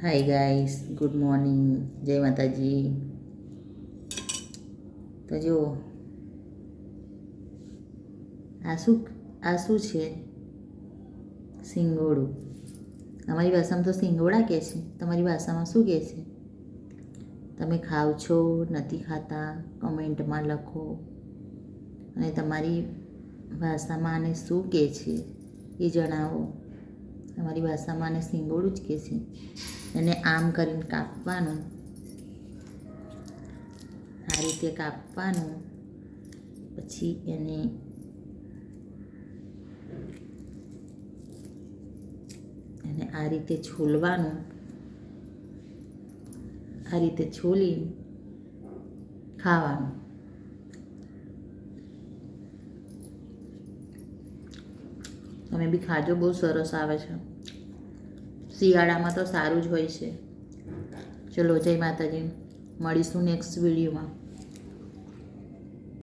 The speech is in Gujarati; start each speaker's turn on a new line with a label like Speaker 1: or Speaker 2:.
Speaker 1: હાય ગાઈસ, ગુડ મોર્નિંગ, જય માતાજી. તો જો આ શું છે? સિંગોડું. અમારી ભાષામાં તો સિંગોડા કહે છે. તમારી ભાષામાં શું કહે છે? તમે ખાવ છો, નથી ખાતા? કમેન્ટમાં લખો. અને તમારી ભાષામાં આને શું કહે છે એ જણાવો. તમારી ભાષામાં આને સિંગોડું જ કહે છે. એને આમ કરીને કાપવાનું, આ રીતે કાપવાનું, પછી એને આ રીતે છોલવાનું, આ રીતે છોલી ખાવાનું. તમે બી ખાજો, બહુ સરસ આવે છે. શિયાળામાં તો સારું જ હોય છે. ચલો, જય માતાજી. મળીશું નેક્સ્ટ વિડીયોમાં.